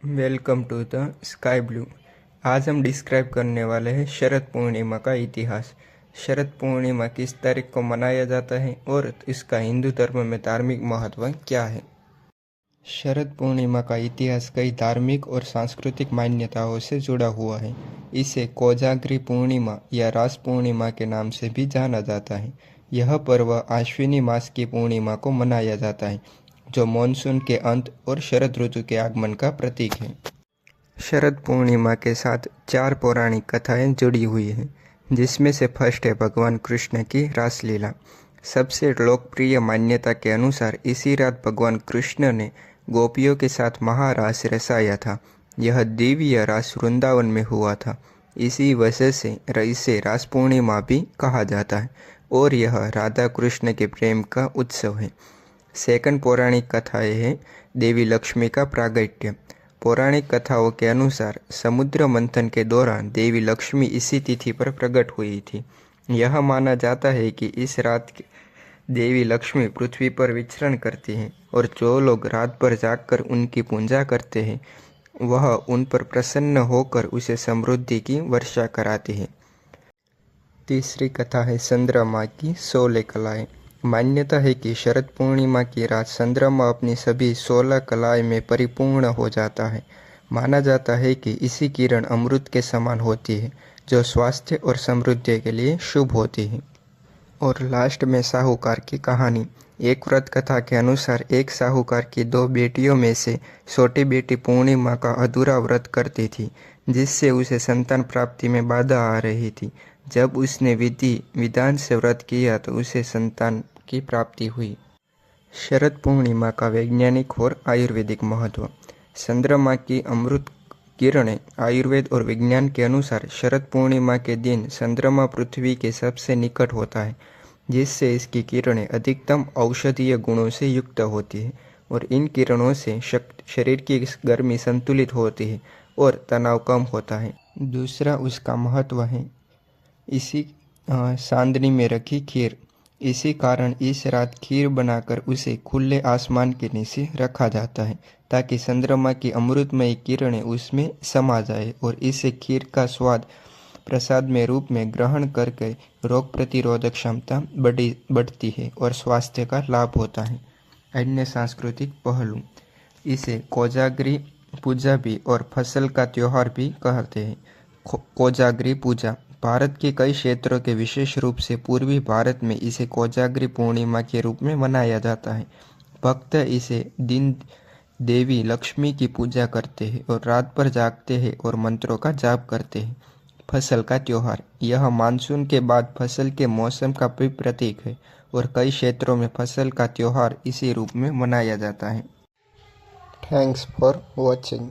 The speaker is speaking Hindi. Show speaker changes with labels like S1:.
S1: Welcome to the sky blue. आज हम डिस्क्राइब करने वाले हैं शरद पूर्णिमा का इतिहास। शरद पूर्णिमा किस तारीख को मनाया जाता है और इसका हिंदू धर्म में धार्मिक महत्व क्या है। शरद पूर्णिमा का इतिहास कई धार्मिक और सांस्कृतिक मान्यताओं से जुड़ा हुआ है। इसे कोजाग्री पूर्णिमा या रास पूर्णिमा के नाम से भी जाना जाता है। यह पर्व आश्विनी मास की पूर्णिमा को मनाया जाता है, जो मानसून के अंत और शरद ऋतु के आगमन का प्रतीक है। शरद पूर्णिमा के साथ 4 पौराणिक कथाएं जुड़ी हुई हैं, जिसमें से फर्स्ट है भगवान कृष्ण की रासलीला। सबसे लोकप्रिय मान्यता के अनुसार इसी रात भगवान कृष्ण ने गोपियों के साथ महारास रचाया था। यह दिव्य रास वृंदावन में हुआ था। इसी वजह से इसे रास पूर्णिमा भी कहा जाता है और यह राधा कृष्ण के प्रेम का उत्सव है। सेकंड पौराणिक कथाएं है देवी लक्ष्मी का प्रागट्य। पौराणिक कथाओं के अनुसार समुद्र मंथन के दौरान देवी लक्ष्मी इसी तिथि पर प्रकट हुई थी। यह माना जाता है कि इस रात देवी लक्ष्मी पृथ्वी पर विचरण करती हैं और जो लोग रात भर जागकर उनकी पूजा करते हैं, वह उन पर प्रसन्न होकर उसे समृद्धि की वर्षा कराती है। तीसरी कथा है चंद्रमा की 16 कलाएं। मान्यता है कि शरद पूर्णिमा की रात चंद्रमा अपनी सभी 16 कलाएं में परिपूर्ण हो जाता है। माना जाता है कि इसी किरण अमृत के समान होती है, जो स्वास्थ्य और समृद्धि के लिए शुभ होती है। और लास्ट में साहूकार की कहानी। एक व्रत कथा के अनुसार एक साहूकार की 2 बेटियों में से छोटी बेटी पूर्णिमा का अधूरा व्रत करती थी, जिससे उसे संतान प्राप्ति में बाधा आ रही थी। जब उसने विधि विधान से व्रत किया तो उसे संतान की प्राप्ति हुई। शरद पूर्णिमा का वैज्ञानिक और आयुर्वेदिक महत्व। चंद्रमा की अमृत किरणें। आयुर्वेद और विज्ञान के अनुसार शरद पूर्णिमा के दिन चंद्रमा पृथ्वी के सबसे निकट होता है, जिससे इसकी किरणें अधिकतम औषधीय गुणों से युक्त होती है और इन किरणों से शरीर की गर्मी संतुलित होती है और तनाव कम होता है। दूसरा उसका महत्व है इसी चांदनी में रखी खीर। इसी कारण इस रात खीर बनाकर उसे खुले आसमान के नीचे रखा जाता है, ताकि चंद्रमा की अमृतमय किरणें उसमें समा जाए और इससे खीर का स्वाद प्रसाद में रूप में ग्रहण करके रोग प्रतिरोधक क्षमता बढ़ती है और स्वास्थ्य का लाभ होता है। अन्य सांस्कृतिक पहलू। इसे कोजाग्री पूजा भी और फसल का त्योहार भी कहते हैं। कोजाग्री पूजा भारत के कई क्षेत्रों के विशेष रूप से पूर्वी भारत में इसे कोजाग्री पूर्णिमा के रूप में मनाया जाता है। भक्त इसे दिन देवी लक्ष्मी की पूजा करते हैं और रात भर जागते हैं और मंत्रों का जाप करते हैं। फसल का त्योहार। यह मानसून के बाद फसल के मौसम का भी प्रतीक है और कई क्षेत्रों में फसल का त्योहार इसी रूप में मनाया जाता है। Thanks for watching.